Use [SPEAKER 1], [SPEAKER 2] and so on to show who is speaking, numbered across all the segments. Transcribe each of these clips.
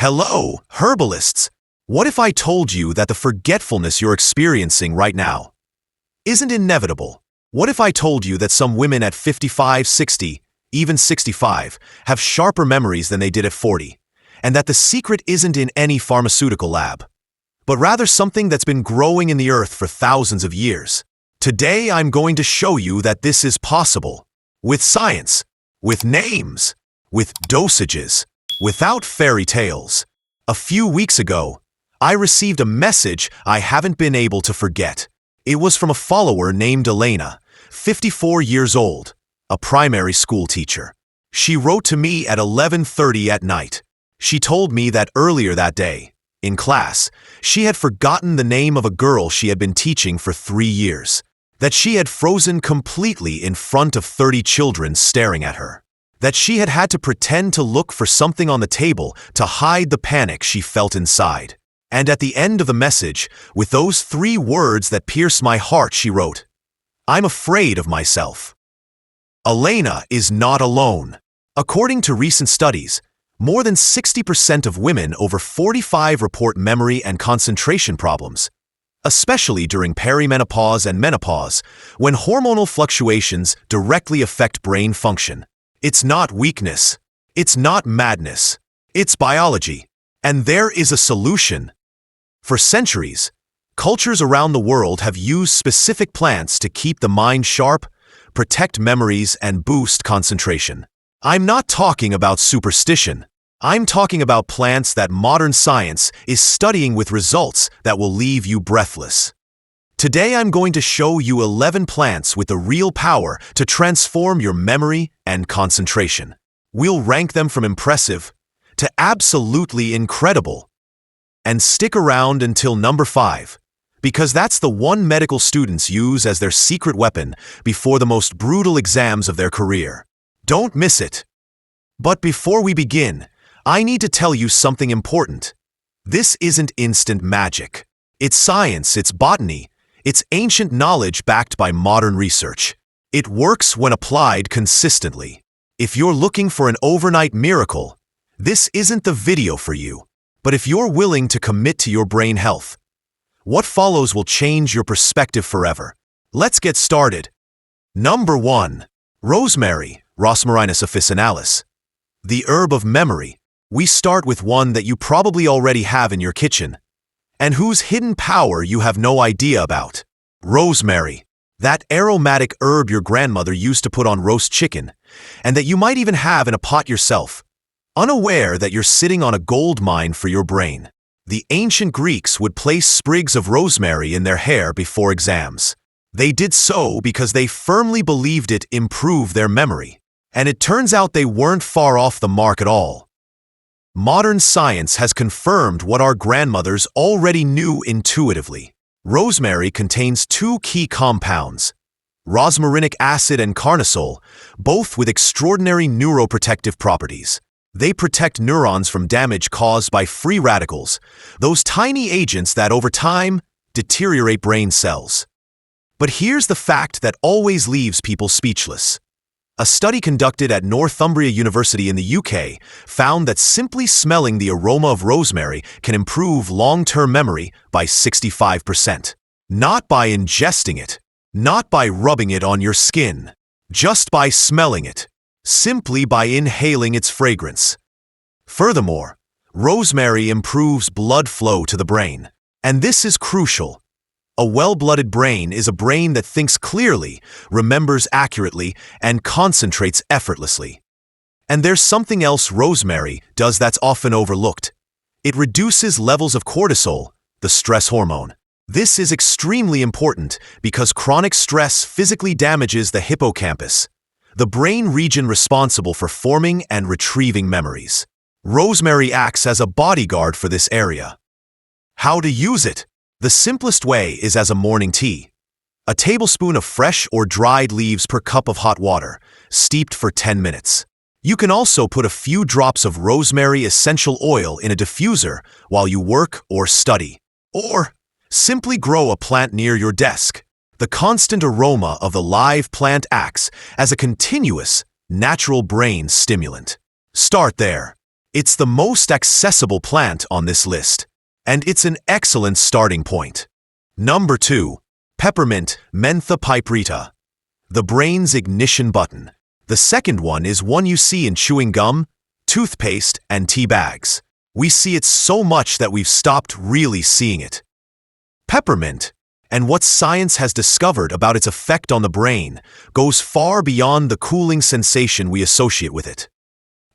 [SPEAKER 1] Hello, herbalists! What if I told you that the forgetfulness you're experiencing right now isn't inevitable? What if I told you that some women at 55, 60, even 65 have sharper memories than they did at 40, and that the secret isn't in any pharmaceutical lab, but rather something that's been growing in the earth for thousands of years? Today I'm going to show you that this is possible, with science, with names, with dosages, without fairy tales. A few weeks ago, I received a message I haven't been able to forget. It was from a follower named Elena, 54 years old, a primary school teacher. She wrote to me at 11:30 at night. She told me that earlier that day, in class, she had forgotten the name of a girl she had been teaching for 3 years, that she had frozen completely in front of 30 children staring at her, that she had to pretend to look for something on the table to hide the panic she felt inside. And at the end of the message, with those 3 words that pierced my heart, she wrote, "I'm afraid of myself." Elena is not alone. According to recent studies, more than 60% of women over 45 report memory and concentration problems, especially during perimenopause and menopause, when hormonal fluctuations directly affect brain function. It's not weakness. It's not madness. It's biology. And there is a solution. For centuries, cultures around the world have used specific plants to keep the mind sharp, protect memories, and boost concentration. I'm not talking about superstition. I'm talking about plants that modern science is studying with results that will leave you breathless. Today I'm going to show you 11 plants with the real power to transform your memory and concentration. We'll rank them from impressive to absolutely incredible. And stick around until number 5, because that's the one medical students use as their secret weapon before the most brutal exams of their career. Don't miss it. But before we begin, I need to tell you something important. This isn't instant magic. It's science, it's botany, it's ancient knowledge backed by modern research. It works when applied consistently. If you're looking for an overnight miracle, this isn't the video for you. But if you're willing to commit to your brain health, what follows will change your perspective forever. Let's get started. Number 1. Rosemary, Rosmarinus officinalis. The herb of memory. We start with one that you probably already have in your kitchen, and whose hidden power you have no idea about. Rosemary, that aromatic herb your grandmother used to put on roast chicken, and that you might even have in a pot yourself, unaware that you're sitting on a gold mine for your brain. The ancient Greeks would place sprigs of rosemary in their hair before exams. They did so because they firmly believed it improved their memory, and it turns out they weren't far off the mark at all. Modern science has confirmed what our grandmothers already knew intuitively. Rosemary contains 2 key compounds, rosmarinic acid and carnosol, both with extraordinary neuroprotective properties. They protect neurons from damage caused by free radicals, those tiny agents that over time deteriorate brain cells. But here's the fact that always leaves people speechless. A study conducted at Northumbria University in the UK found that simply smelling the aroma of rosemary can improve long-term memory by 65%. Not by ingesting it, not by rubbing it on your skin, just by smelling it, simply by inhaling its fragrance. Furthermore, rosemary improves blood flow to the brain, and this is crucial. A well-blooded brain is a brain that thinks clearly, remembers accurately, and concentrates effortlessly. And there's something else rosemary does that's often overlooked. It reduces levels of cortisol, the stress hormone. This is extremely important because chronic stress physically damages the hippocampus, the brain region responsible for forming and retrieving memories. Rosemary acts as a bodyguard for this area. How to use it? The simplest way is as a morning tea. A tablespoon of fresh or dried leaves per cup of hot water, steeped for 10 minutes. You can also put a few drops of rosemary essential oil in a diffuser while you work or study. Or simply grow a plant near your desk. The constant aroma of the live plant acts as a continuous, natural brain stimulant. Start there. It's the most accessible plant on this list, and it's an excellent starting point. Number 2. Peppermint Mentha piperita, the brain's ignition button. The second one is one you see in chewing gum, toothpaste, and tea bags. We see it so much that we've stopped really seeing it. Peppermint, and what science has discovered about its effect on the brain, goes far beyond the cooling sensation we associate with it.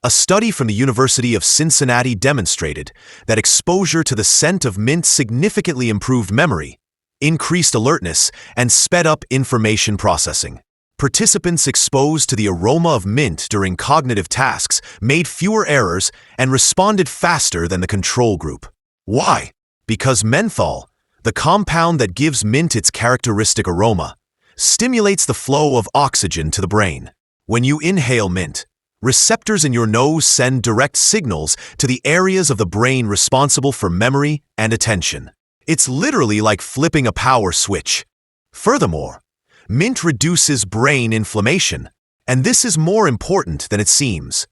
[SPEAKER 1] A study from the University of Cincinnati demonstrated that exposure to the scent of mint significantly improved memory, increased alertness, and sped up information processing. Participants exposed to the aroma of mint during cognitive tasks made fewer errors and responded faster than the control group. Why? Because menthol, the compound that gives mint its characteristic aroma, stimulates the flow of oxygen to the brain. When you inhale mint, receptors in your nose send direct signals to the areas of the brain responsible for memory and attention. It's literally like flipping a power switch. Furthermore, mint reduces brain inflammation, and this is more important than it seems.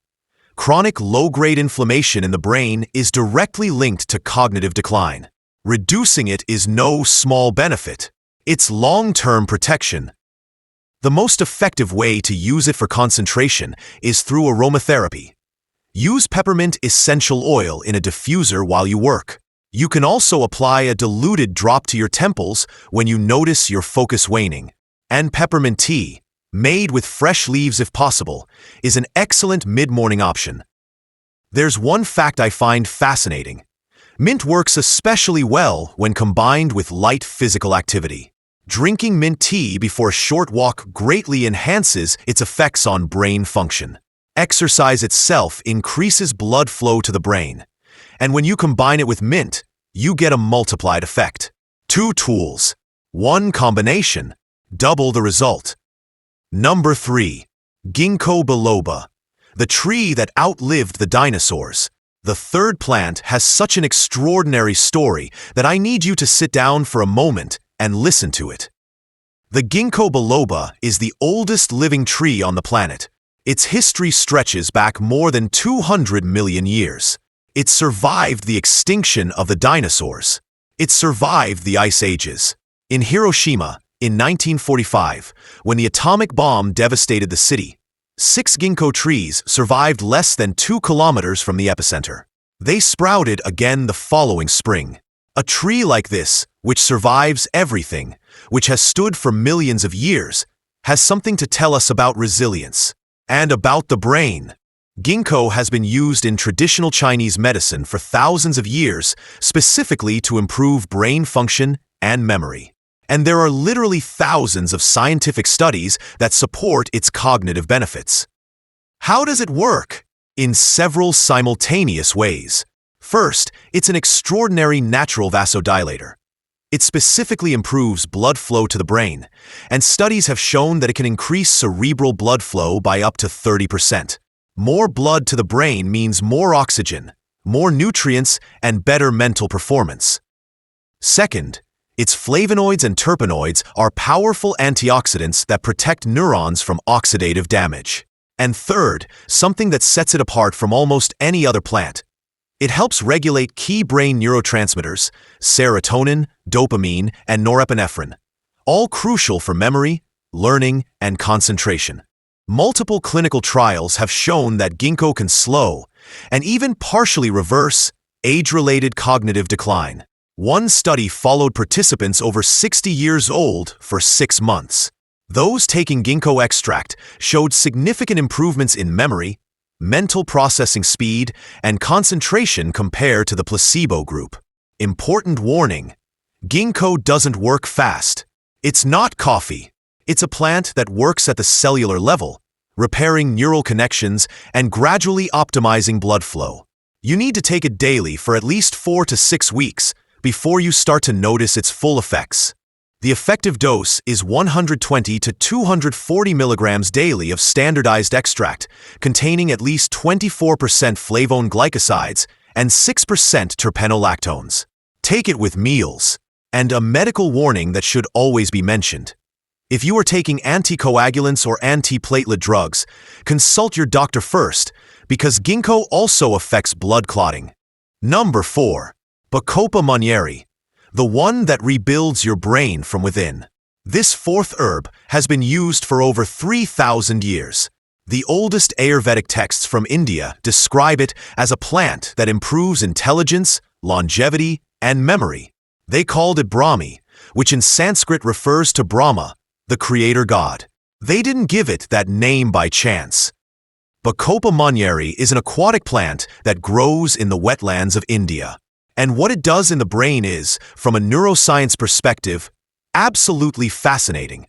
[SPEAKER 1] Chronic low-grade inflammation in the brain is directly linked to cognitive decline. Reducing it is no small benefit. It's long-term protection. The most effective way to use it for concentration is through aromatherapy. Use peppermint essential oil in a diffuser while you work. You can also apply a diluted drop to your temples when you notice your focus waning. And peppermint tea, made with fresh leaves if possible, is an excellent mid-morning option. There's one fact I find fascinating. Mint works especially well when combined with light physical activity. Drinking mint tea before a short walk greatly enhances its effects on brain function. Exercise itself increases blood flow to the brain, and when you combine it with mint, you get a multiplied effect. 2 tools, 1 combination, double the result. Number 3. Ginkgo biloba, the tree that outlived the dinosaurs. The third plant has such an extraordinary story that I need you to sit down for a moment and listen to it. The Ginkgo biloba is the oldest living tree on the planet. Its history stretches back more than 200 million years. It survived the extinction of the dinosaurs. It survived the ice ages. In Hiroshima, in 1945, when the atomic bomb devastated the city, 6 ginkgo trees survived less than 2 kilometers from the epicenter. They sprouted again the following spring. A tree like this, which survives everything, which has stood for millions of years, has something to tell us about resilience and about the brain. Ginkgo has been used in traditional Chinese medicine for thousands of years, specifically to improve brain function and memory. And there are literally thousands of scientific studies that support its cognitive benefits. How does it work? In several simultaneous ways. First, it's an extraordinary natural vasodilator. It specifically improves blood flow to the brain, and studies have shown that it can increase cerebral blood flow by up to 30%. More blood to the brain means more oxygen, more nutrients, and better mental performance. Second, its flavonoids and terpenoids are powerful antioxidants that protect neurons from oxidative damage. And third, something that sets it apart from almost any other plant. It helps regulate key brain neurotransmitters, serotonin, dopamine, and norepinephrine, all crucial for memory, learning, and concentration. Multiple clinical trials have shown that ginkgo can slow, and even partially reverse, age-related cognitive decline. One study followed participants over 60 years old for 6 months. Those taking ginkgo extract showed significant improvements in memory, mental processing speed, and concentration compared to the placebo group. Important warning: ginkgo doesn't work fast. It's not coffee. It's a plant that works at the cellular level, repairing neural connections and gradually optimizing blood flow. You need to take it daily for at least 4 to 6 weeks before you start to notice its full effects. The effective dose is 120 to 240 milligrams daily of standardized extract, containing at least 24% flavone glycosides and 6% terpenolactones. Take it with meals. And a medical warning that should always be mentioned. If you are taking anticoagulants or antiplatelet drugs, consult your doctor first, because ginkgo also affects blood clotting. Number 4. Bacopa monnieri, the one that rebuilds your brain from within. This fourth herb has been used for over 3,000 years. The oldest Ayurvedic texts from India describe it as a plant that improves intelligence, longevity, and memory. They called it Brahmi, which in Sanskrit refers to Brahma, the creator god. They didn't give it that name by chance. Bacopa monnieri is an aquatic plant that grows in the wetlands of India. And what it does in the brain is, from a neuroscience perspective, absolutely fascinating.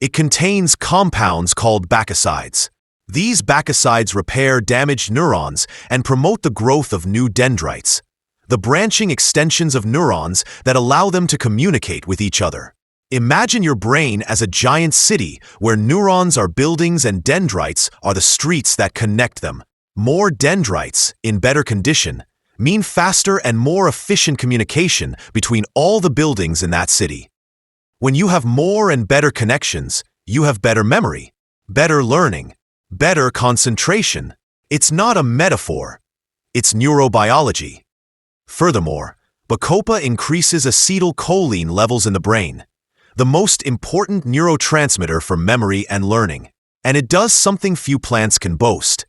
[SPEAKER 1] It contains compounds called bacchicides. These bacchicides repair damaged neurons and promote the growth of new dendrites, the branching extensions of neurons that allow them to communicate with each other. Imagine your brain as a giant city where neurons are buildings and dendrites are the streets that connect them. More dendrites, in better condition, mean faster and more efficient communication between all the buildings in that city. When you have more and better connections, you have better memory, better learning, better concentration. It's not a metaphor. It's neurobiology. Furthermore, bacopa increases acetylcholine levels in the brain, the most important neurotransmitter for memory and learning. And it does something few plants can boast.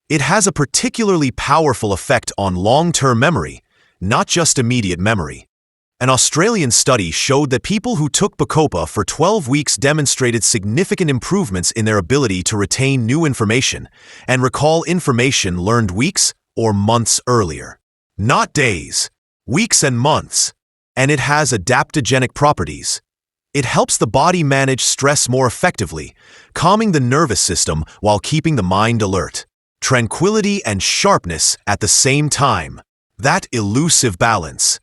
[SPEAKER 1] It has a particularly powerful effect on long-term memory, not just immediate memory. An Australian study showed that people who took bacopa for 12 weeks demonstrated significant improvements in their ability to retain new information and recall information learned weeks or months earlier. Not days, weeks and months. And it has adaptogenic properties. It helps the body manage stress more effectively, calming the nervous system while keeping the mind alert. Tranquility and sharpness at the same time. That elusive balance.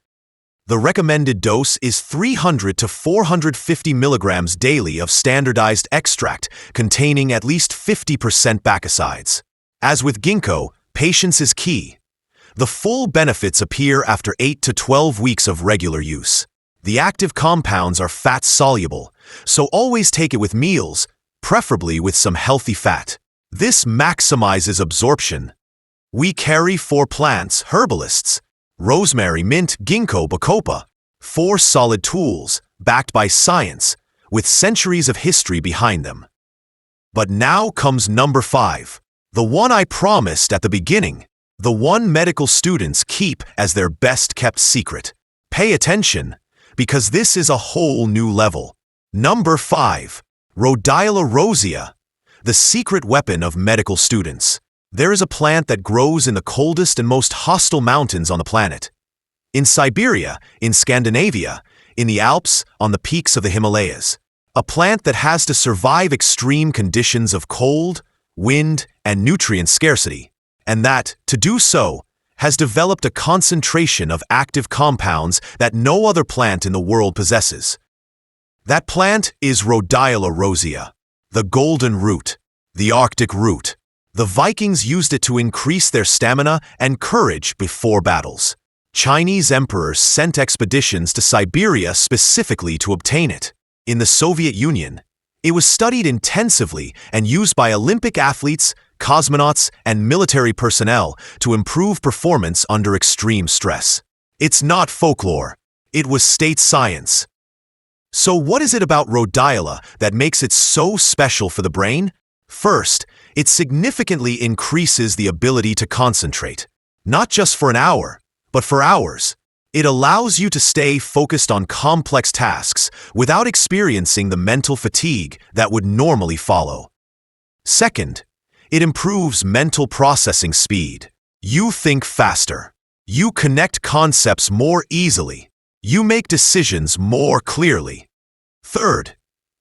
[SPEAKER 1] The recommended dose is 300 to 450 milligrams daily of standardized extract containing at least 50% bacchicides. As with ginkgo, patience is key. The full benefits appear after 8 to 12 weeks of regular use. The active compounds are fat-soluble, so always take it with meals, preferably with some healthy fat. This maximizes absorption. We carry 4 plants, herbalists: rosemary, mint, ginkgo, bacopa. 4 solid tools, backed by science, with centuries of history behind them. But now comes number 5, the one I promised at the beginning, the one medical students keep as their best-kept secret. Pay attention, because this is a whole new level. Number 5, Rhodiola rosea, the secret weapon of medical students. There is a plant that grows in the coldest and most hostile mountains on the planet. In Siberia, in Scandinavia, in the Alps, on the peaks of the Himalayas. A plant that has to survive extreme conditions of cold, wind, and nutrient scarcity. And that, to do so, has developed a concentration of active compounds that no other plant in the world possesses. That plant is Rhodiola rosea, the golden root, the Arctic root. The Vikings used it to increase their stamina and courage before battles. Chinese emperors sent expeditions to Siberia specifically to obtain it. In the Soviet Union, it was studied intensively and used by Olympic athletes, cosmonauts, and military personnel to improve performance under extreme stress. It's not folklore. It was state science. So what is it about Rhodiola that makes it so special for the brain? First, it significantly increases the ability to concentrate, not just for an hour, but for hours. It allows you to stay focused on complex tasks without experiencing the mental fatigue that would normally follow. Second, it improves mental processing speed. You think faster. You connect concepts more easily. You make decisions more clearly. Third,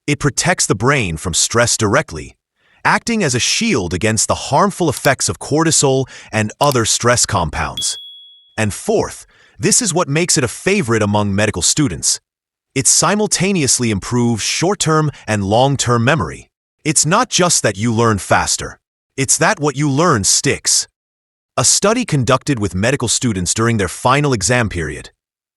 [SPEAKER 1] it protects the brain from stress directly, acting as a shield against the harmful effects of cortisol and other stress compounds. And fourth, this is what makes it a favorite among medical students. It simultaneously improves short-term and long-term memory. It's not just that you learn faster. It's that what you learn sticks. A study conducted with medical students during their final exam period,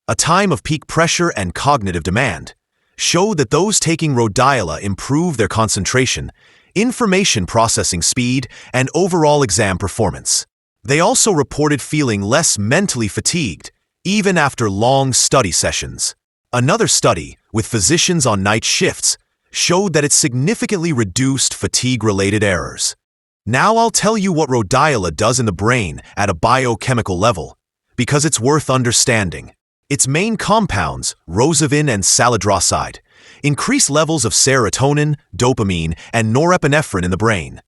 [SPEAKER 1] a time of peak pressure and cognitive demand, showed that those taking Rhodiola improved their concentration, information processing speed, and overall exam performance. They also reported feeling less mentally fatigued, even after long study sessions. Another study, with physicians on night shifts, showed that it significantly reduced fatigue-related errors. Now I'll tell you what rhodiola does in the brain at a biochemical level, because it's worth understanding. Its main compounds, rosavin and salidroside, increase levels of serotonin, dopamine, and norepinephrine in the brain.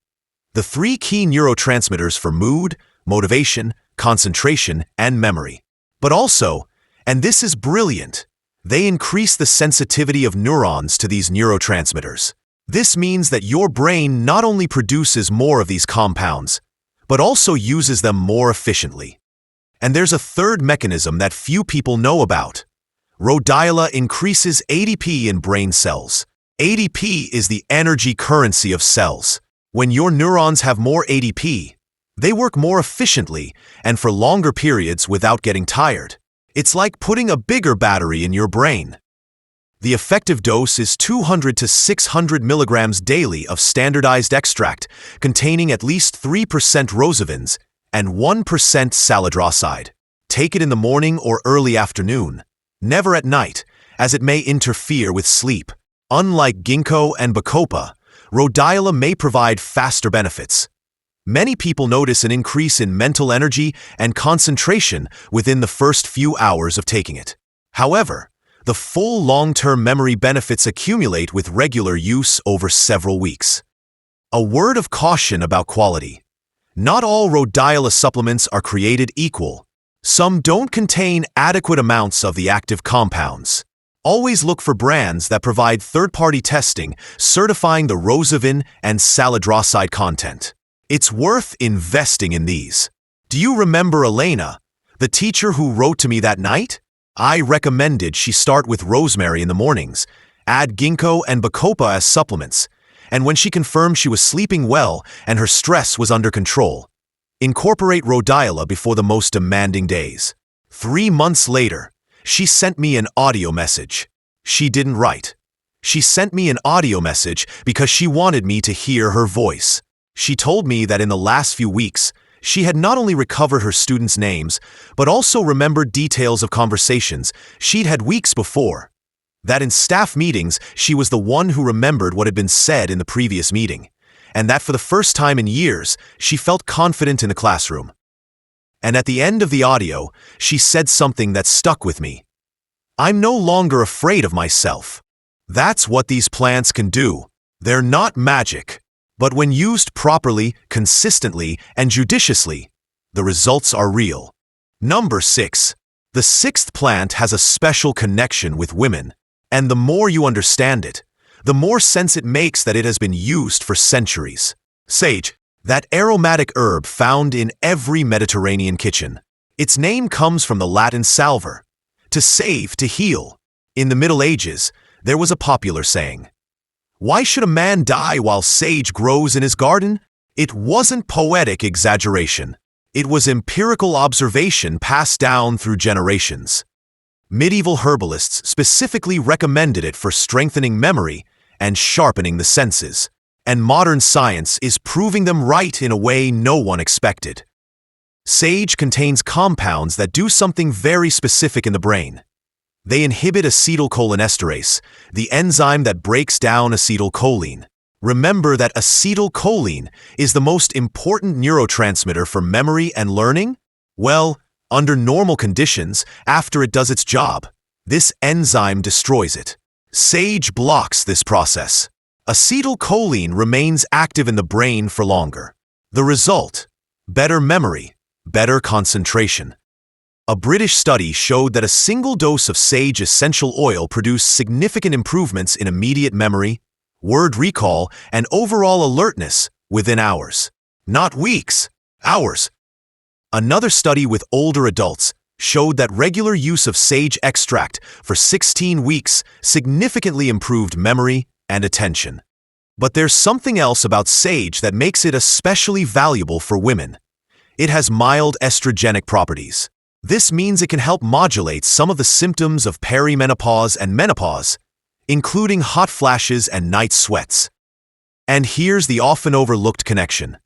[SPEAKER 1] The three key neurotransmitters for mood, motivation, concentration, and memory. But also, and this is brilliant, they increase the sensitivity of neurons to these neurotransmitters. This means that your brain not only produces more of these compounds, but also uses them more efficiently. And there's a third mechanism that few people know about. Rhodiola increases ADP in brain cells. ADP is the energy currency of cells. When your neurons have more ADP, they work more efficiently and for longer periods without getting tired. It's like putting a bigger battery in your brain. The effective dose is 200 to 600 milligrams daily of standardized extract containing at least 3% rosavins and 1% salidroside. Take it in the morning or early afternoon, never at night, as it may interfere with sleep. Unlike ginkgo and bacopa, rhodiola may provide faster benefits. Many people notice an increase in mental energy and concentration within the first few hours of taking it. However, the full long-term memory benefits accumulate with regular use over several weeks. A word of caution about quality. Not all rhodiola supplements are created equal. Some don't contain adequate amounts of the active compounds. Always look for brands that provide third-party testing certifying the rosavin and salidroside content. It's worth investing in these. Do you remember Elena, the teacher who wrote to me that night? I recommended she start with rosemary in the mornings, add ginkgo and bacopa as supplements, and when she confirmed she was sleeping well and her stress was under control, incorporate rhodiola before the most demanding days. 3 months later, she sent me an audio message. She didn't write. She sent me an audio message because she wanted me to hear her voice. She told me that in the last few weeks, she had not only recovered her students' names, but also remembered details of conversations she'd had weeks before. That in staff meetings, she was the one who remembered what had been said in the previous meeting, and that for the first time in years, she felt confident in the classroom. And at the end of the audio, she said something that stuck with me. I'm no longer afraid of myself. That's what these plants can do. They're not magic. But when used properly, consistently, and judiciously, the results are real. Number 6. The sixth plant has a special connection with women, and the more you understand it, the more sense it makes that it has been used for centuries. Sage, that aromatic herb found in every Mediterranean kitchen. Its name comes from the Latin salver, to save, to heal. In the Middle Ages, there was a popular saying, "Why should a man die while sage grows in his garden?" It wasn't poetic exaggeration. It was empirical observation passed down through generations. Medieval herbalists specifically recommended it for strengthening memory and sharpening the senses, and modern science is proving them right in a way no one expected. Sage contains compounds that do something very specific in the brain. They inhibit acetylcholinesterase, the enzyme that breaks down acetylcholine. Remember that acetylcholine is the most important neurotransmitter for memory and learning? Well, under normal conditions, after it does its job, this enzyme destroys it. Sage blocks this process. Acetylcholine remains active in the brain for longer. The result: better memory, better concentration. A British study showed that a single dose of sage essential oil produced significant improvements in immediate memory, word recall, and overall alertness within hours. Not weeks, hours. Another study with older adults showed that regular use of sage extract for 16 weeks significantly improved memory and attention. But there's something else about sage that makes it especially valuable for women. It has mild estrogenic properties. This means it can help modulate some of the symptoms of perimenopause and menopause, including hot flashes and night sweats. And here's the often overlooked connection.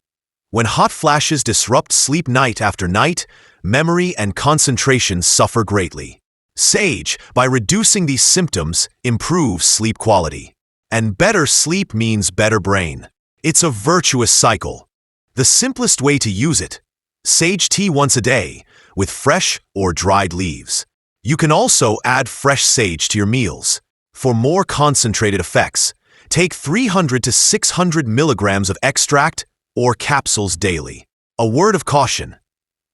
[SPEAKER 1] When hot flashes disrupt sleep night after night, memory and concentration suffer greatly. Sage, by reducing these symptoms, improves sleep quality. And better sleep means better brain. It's a virtuous cycle. The simplest way to use it: sage tea once a day, with fresh or dried leaves. You can also add fresh sage to your meals. For more concentrated effects, take 300 to 600 milligrams of extract or capsules daily. A word of caution: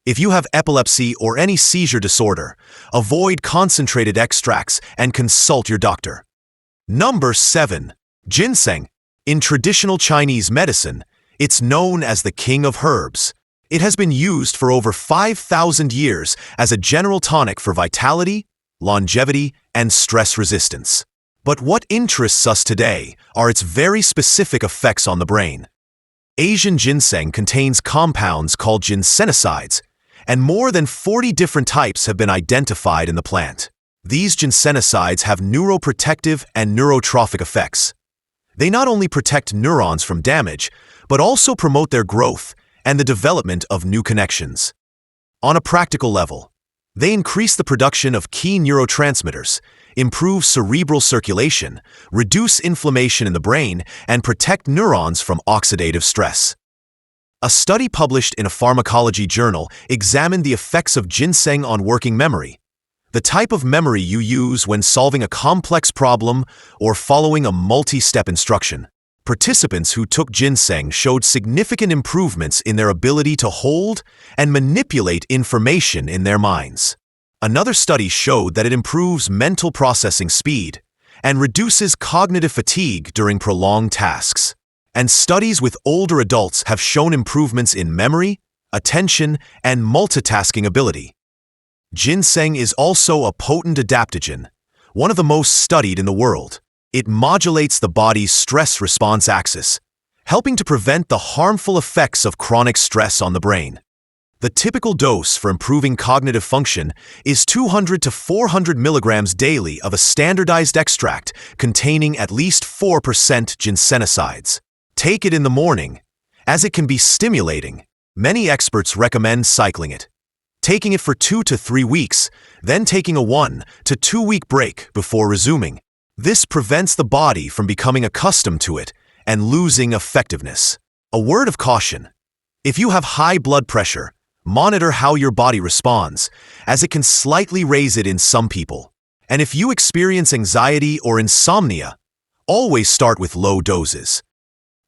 [SPEAKER 1] if you have epilepsy or any seizure disorder, avoid concentrated extracts and consult your doctor. Number 7. Ginseng. In traditional Chinese medicine, it's known as the king of herbs. It has been used for over 5,000 years as a general tonic for vitality, longevity, and stress resistance. But what interests us today are its very specific effects on the brain. Asian ginseng contains compounds called ginsenosides, and more than 40 different types have been identified in the plant. These ginsenosides have neuroprotective and neurotrophic effects. They not only protect neurons from damage, but also promote their growth and the development of new connections. On a practical level, they increase the production of key neurotransmitters, improve cerebral circulation, reduce inflammation in the brain, and protect neurons from oxidative stress. A study published in a pharmacology journal examined the effects of ginseng on working memory, the type of memory you use when solving a complex problem or following a multi-step instruction. Participants who took ginseng showed significant improvements in their ability to hold and manipulate information in their minds. Another study showed that it improves mental processing speed and reduces cognitive fatigue during prolonged tasks. And studies with older adults have shown improvements in memory, attention, and multitasking ability. Ginseng is also a potent adaptogen, one of the most studied in the world. It modulates the body's stress response axis, helping to prevent the harmful effects of chronic stress on the brain. The typical dose for improving cognitive function is 200 to 400 milligrams daily of a standardized extract containing at least 4% ginsenosides. Take it in the morning, as it can be stimulating. Many experts recommend cycling it, taking it for 2 to 3 weeks, then taking a 1 to 2 week break before resuming. This prevents the body from becoming accustomed to it and losing effectiveness. A word of caution: if you have high blood pressure, monitor how your body responds, as it can slightly raise it in some people. And if you experience anxiety or insomnia, always start with low doses.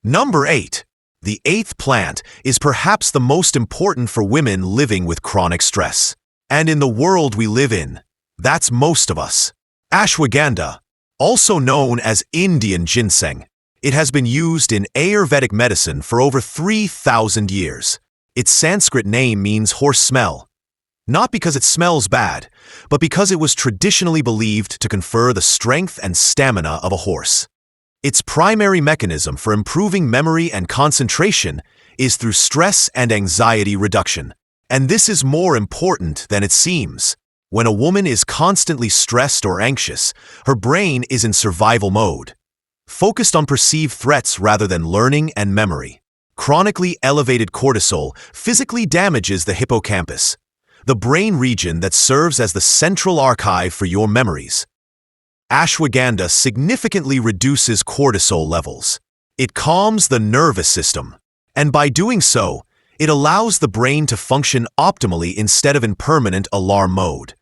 [SPEAKER 1] Number 8. The 8th plant is perhaps the most important for women living with chronic stress. And in the world we live in, that's most of us. Ashwagandha, also known as Indian ginseng. It has been used in Ayurvedic medicine for over 3,000 years. Its Sanskrit name means horse smell, not because it smells bad, but because it was traditionally believed to confer the strength and stamina of a horse. Its primary mechanism for improving memory and concentration is through stress and anxiety reduction. And this is more important than it seems. When a woman is constantly stressed or anxious, her brain is in survival mode, focused on perceived threats rather than learning and memory. Chronically elevated cortisol physically damages the hippocampus, the brain region that serves as the central archive for your memories. Ashwagandha significantly reduces cortisol levels. It calms the nervous system, and by doing so, it allows the brain to function optimally instead of in permanent alarm mode.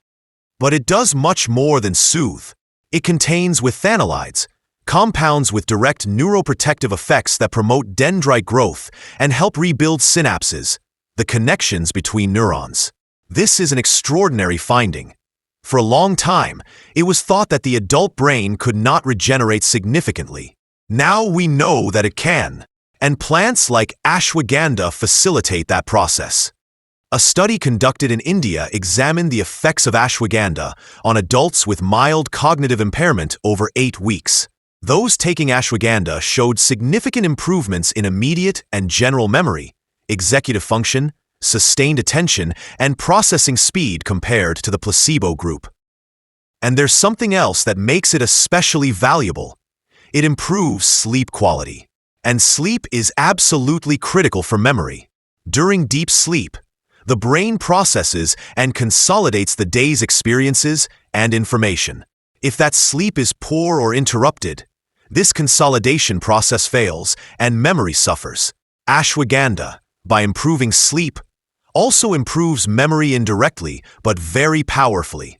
[SPEAKER 1] But it does much more than soothe. It contains withanolides, compounds with direct neuroprotective effects that promote dendrite growth and help rebuild synapses, the connections between neurons. This is an extraordinary finding. For a long time, it was thought that the adult brain could not regenerate significantly. Now we know that it can, and plants like ashwagandha facilitate that process. A study conducted in India examined the effects of ashwagandha on adults with mild cognitive impairment over 8 weeks. Those taking ashwagandha showed significant improvements in immediate and general memory, executive function, sustained attention, and processing speed compared to the placebo group. And there's something else that makes it especially valuable. It improves sleep quality. And sleep is absolutely critical for memory. During deep sleep, the brain processes and consolidates the day's experiences and information. If that sleep is poor or interrupted, this consolidation process fails and memory suffers. Ashwagandha, by improving sleep, also improves memory indirectly but very powerfully.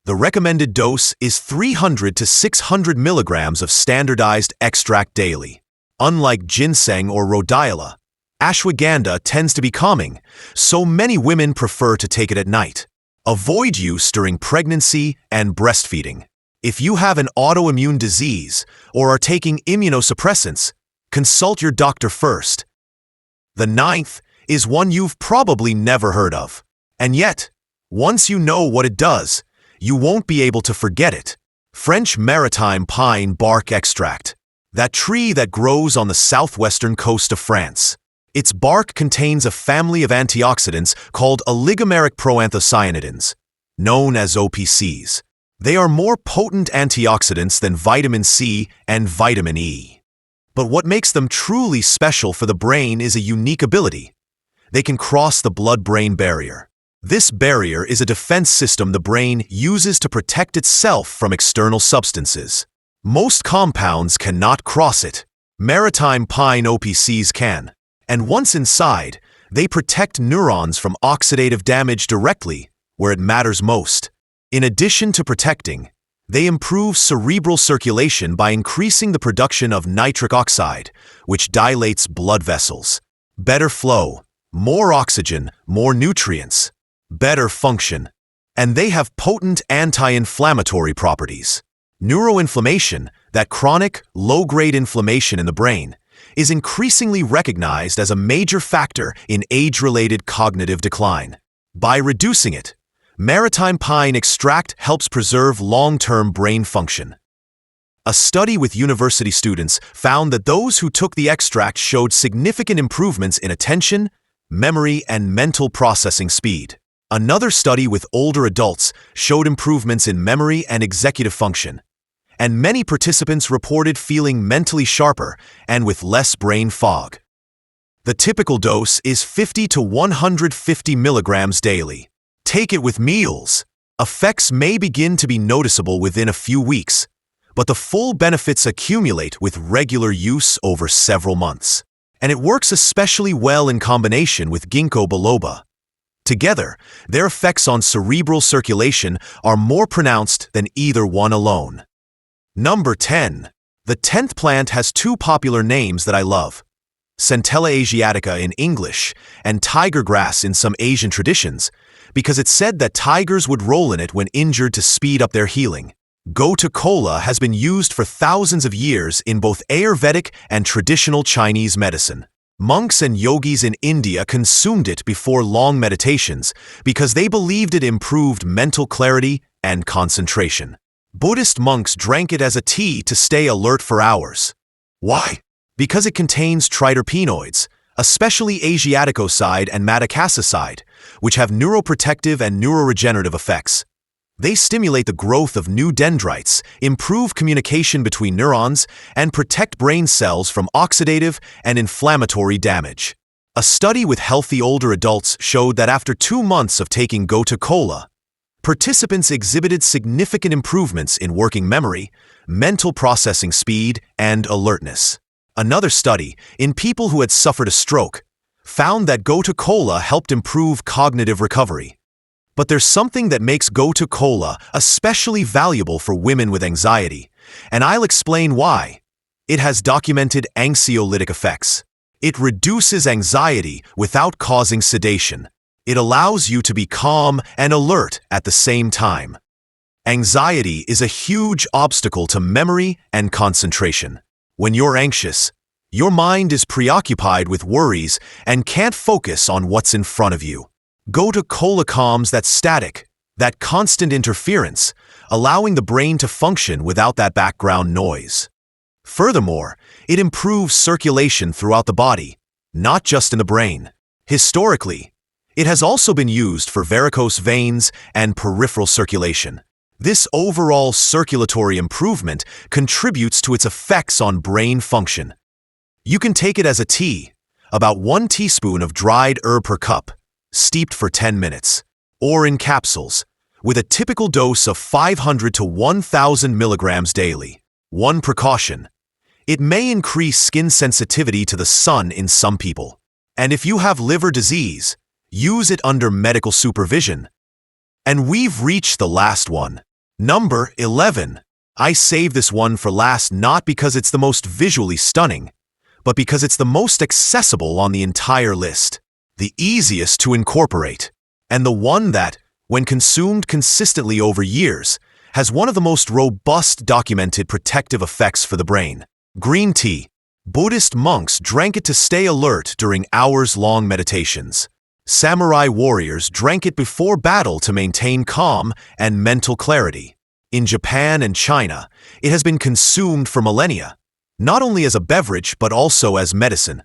[SPEAKER 1] The recommended dose is 300 to 600 milligrams of standardized extract daily. Unlike ginseng or rhodiola, ashwagandha tends to be calming, so many women prefer to take it at night. Avoid use during pregnancy and breastfeeding. If you have an autoimmune disease or are taking immunosuppressants, consult your doctor first. The ninth is one you've probably never heard of. And yet, once you know what it does, you won't be able to forget it. French maritime pine bark extract. That tree that grows on the southwestern coast of France. Its bark contains a family of antioxidants called oligomeric proanthocyanidins, known as OPCs. They are more potent antioxidants than vitamin C and vitamin E. But what makes them truly special for the brain is a unique ability. They can cross the blood-brain barrier. This barrier is a defense system the brain uses to protect itself from external substances. Most compounds cannot cross it. Maritime pine OPCs can. And once inside, they protect neurons from oxidative damage directly where it matters most. In addition to protecting, they improve cerebral circulation by increasing the production of nitric oxide, which dilates blood vessels. Better flow, more oxygen, more nutrients, better function. And they have potent anti-inflammatory properties. Neuroinflammation, that chronic, low-grade inflammation in the brain, is increasingly recognized as a major factor in age-related cognitive decline. By reducing it, maritime pine extract helps preserve long-term brain function. A study with university students found that those who took the extract showed significant improvements in attention, memory, and mental processing speed. Another study with older adults showed improvements in memory and executive function, and many participants reported feeling mentally sharper and with less brain fog. The typical dose is 50 to 150 milligrams daily. Take it with meals. Effects may begin to be noticeable within a few weeks, but the full benefits accumulate with regular use over several months. And it works especially well in combination with ginkgo biloba. Together, their effects on cerebral circulation are more pronounced than either one alone. Number 10. The 10th plant has two popular names that I love: Centella asiatica in English and tiger grass in some Asian traditions, because it's said that tigers would roll in it when injured to speed up their healing. Gotu kola has been used for thousands of years in both Ayurvedic and traditional Chinese medicine. Monks and yogis in India consumed it before long meditations because they believed it improved mental clarity and concentration. Buddhist monks drank it as a tea to stay alert for hours. Why? Because it contains triterpenoids, especially asiaticoside and madecassoside, which have neuroprotective and neuroregenerative effects. They stimulate the growth of new dendrites, improve communication between neurons, and protect brain cells from oxidative and inflammatory damage. A study with healthy older adults showed that after 2 months of taking Gotu kola, participants exhibited significant improvements in working memory, mental processing speed, and alertness. Another study, in people who had suffered a stroke, found that Gotu kola helped improve cognitive recovery. But there's something that makes Gotu kola especially valuable for women with anxiety, and I'll explain why. It has documented anxiolytic effects. It reduces anxiety without causing sedation. It allows you to be calm and alert at the same time. Anxiety is a huge obstacle to memory and concentration. When you're anxious, your mind is preoccupied with worries and can't focus on what's in front of you. Gotu kola calms that static, that constant interference, allowing the brain to function without that background noise. Furthermore, it improves circulation throughout the body, not just in the brain. Historically, it has also been used for varicose veins and peripheral circulation. This overall circulatory improvement contributes to its effects on brain function. You can take it as a tea, about 1 teaspoon of dried herb per cup, steeped for 10 minutes, or in capsules, with a typical dose of 500 to 1,000 milligrams daily. One precaution: it may increase skin sensitivity to the sun in some people. And if you have liver disease, use it under medical supervision. And we've reached the last one. Number 11. I save this one for last not because it's the most visually stunning, but because it's the most accessible on the entire list, the easiest to incorporate, and the one that, when consumed consistently over years, has one of the most robust documented protective effects for the brain. Green tea. Buddhist monks drank it to stay alert during hours-long meditations. Samurai warriors drank it before battle to maintain calm and mental clarity. In Japan and China, it has been consumed for millennia, not only as a beverage but also as medicine.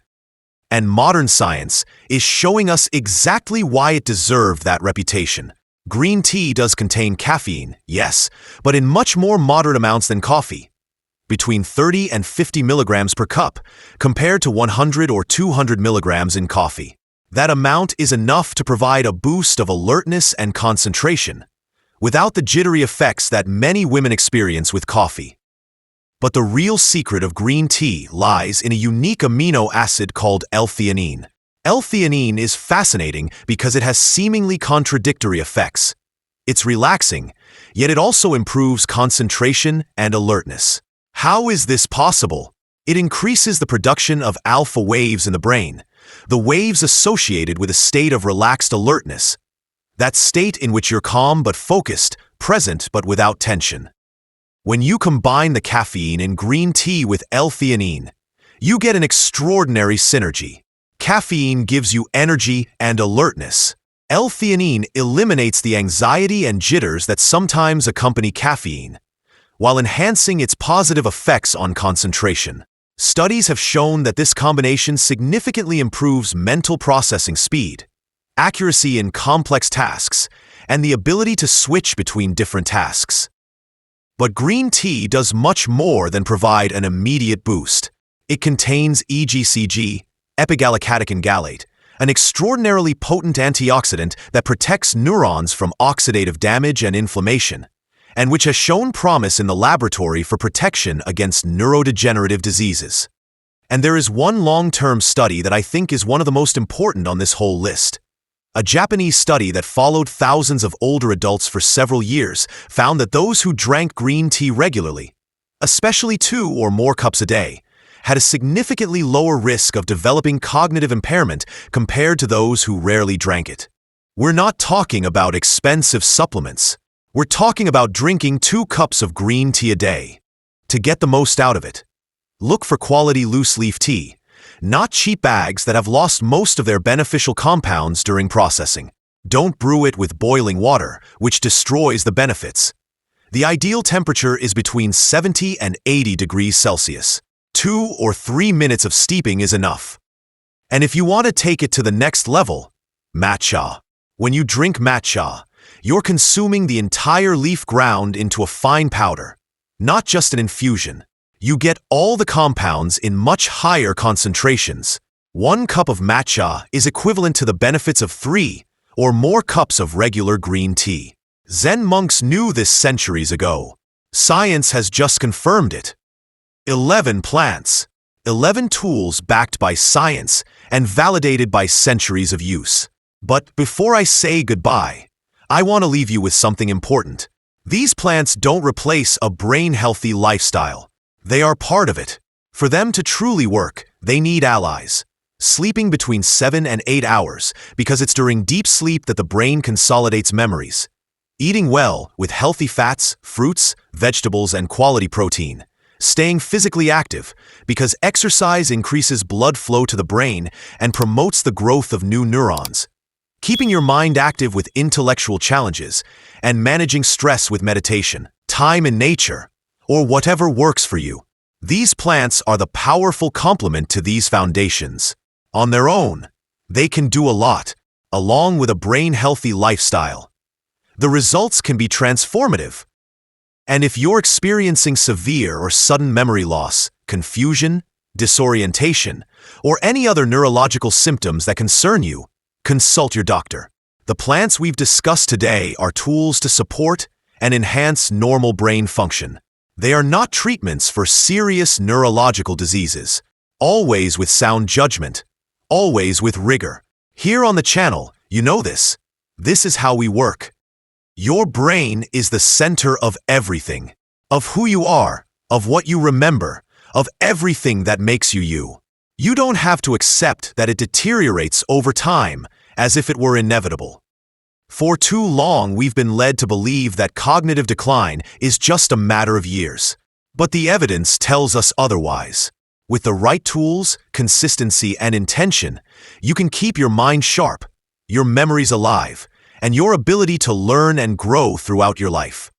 [SPEAKER 1] And modern science is showing us exactly why it deserved that reputation. Green tea does contain caffeine, yes, but in much more moderate amounts than coffee, between 30 and 50 milligrams per cup, compared to 100 or 200 milligrams in coffee. That amount is enough to provide a boost of alertness and concentration, without the jittery effects that many women experience with coffee. But the real secret of green tea lies in a unique amino acid called L-theanine. L-theanine is fascinating because it has seemingly contradictory effects. It's relaxing, yet it also improves concentration and alertness. How is this possible? It increases the production of alpha waves in the brain, the waves associated with a state of relaxed alertness, that state in which you're calm but focused, present but without tension. When you combine the caffeine in green tea with L-theanine, you get an extraordinary synergy. Caffeine gives you energy and alertness. L-theanine eliminates the anxiety and jitters that sometimes accompany caffeine, while enhancing its positive effects on concentration. Studies have shown that this combination significantly improves mental processing speed, accuracy in complex tasks, and the ability to switch between different tasks. But green tea does much more than provide an immediate boost. It contains EGCG, epigallocatechin gallate, an extraordinarily potent antioxidant that protects neurons from oxidative damage and inflammation, and which has shown promise in the laboratory for protection against neurodegenerative diseases. And there is one long-term study that I think is one of the most important on this whole list. A Japanese study that followed thousands of older adults for several years found that those who drank green tea regularly, especially 2 or more cups a day, had a significantly lower risk of developing cognitive impairment compared to those who rarely drank it. We're not talking about expensive supplements. We're talking about drinking 2 cups of green tea a day. To get the most out of it, look for quality loose-leaf tea, not cheap bags that have lost most of their beneficial compounds during processing. Don't brew it with boiling water, which destroys the benefits. The ideal temperature is between 70 and 80 degrees Celsius. 2 or 3 minutes of steeping is enough. And if you want to take it to the next level, matcha. When you drink matcha, you're consuming the entire leaf ground into a fine powder, not just an infusion. You get all the compounds in much higher concentrations. 1 cup of matcha is equivalent to the benefits of 3 or more cups of regular green tea. Zen monks knew this centuries ago. Science has just confirmed it. 11 plants. 11 tools backed by science and validated by centuries of use. But before I say goodbye, I want to leave you with something important. These plants don't replace a brain-healthy lifestyle. They are part of it. For them to truly work, they need allies. Sleeping between 7 and 8 hours, because it's during deep sleep that the brain consolidates memories. Eating well, with healthy fats, fruits, vegetables, and quality protein. Staying physically active, because exercise increases blood flow to the brain and promotes the growth of new neurons. Keeping your mind active with intellectual challenges, and managing stress with meditation, time in nature, or whatever works for you. These plants are the powerful complement to these foundations. On their own, they can do a lot, along with a brain-healthy lifestyle. The results can be transformative. And if you're experiencing severe or sudden memory loss, confusion, disorientation, or any other neurological symptoms that concern you, consult your doctor. The plants we've discussed today are tools to support and enhance normal brain function. They are not treatments for serious neurological diseases. Always with sound judgment. Always with rigor. Here on the channel, you know this. This is how we work. Your brain is the center of everything. Of who you are, of what you remember, of everything that makes you you. You don't have to accept that it deteriorates over time, as if it were inevitable. For too long, we've been led to believe that cognitive decline is just a matter of years. But the evidence tells us otherwise. With the right tools, consistency, and intention, you can keep your mind sharp, your memories alive, and your ability to learn and grow throughout your life.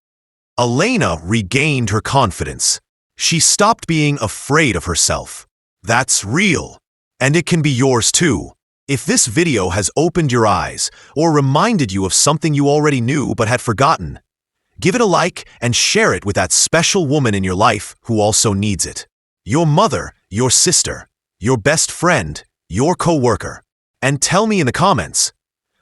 [SPEAKER 1] Elena regained her confidence. She stopped being afraid of herself. That's real. And it can be yours too. If this video has opened your eyes or reminded you of something you already knew but had forgotten, give it a like and share it with that special woman in your life who also needs it. Your mother, your sister, your best friend, your coworker. And tell me in the comments,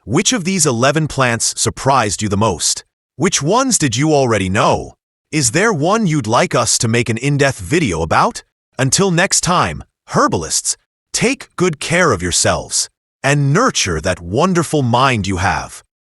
[SPEAKER 1] which of these 11 plants surprised you the most? Which ones did you already know? Is there one you'd like us to make an in-depth video about? Until next time, herbalists, take good care of yourselves and nurture that wonderful mind you have.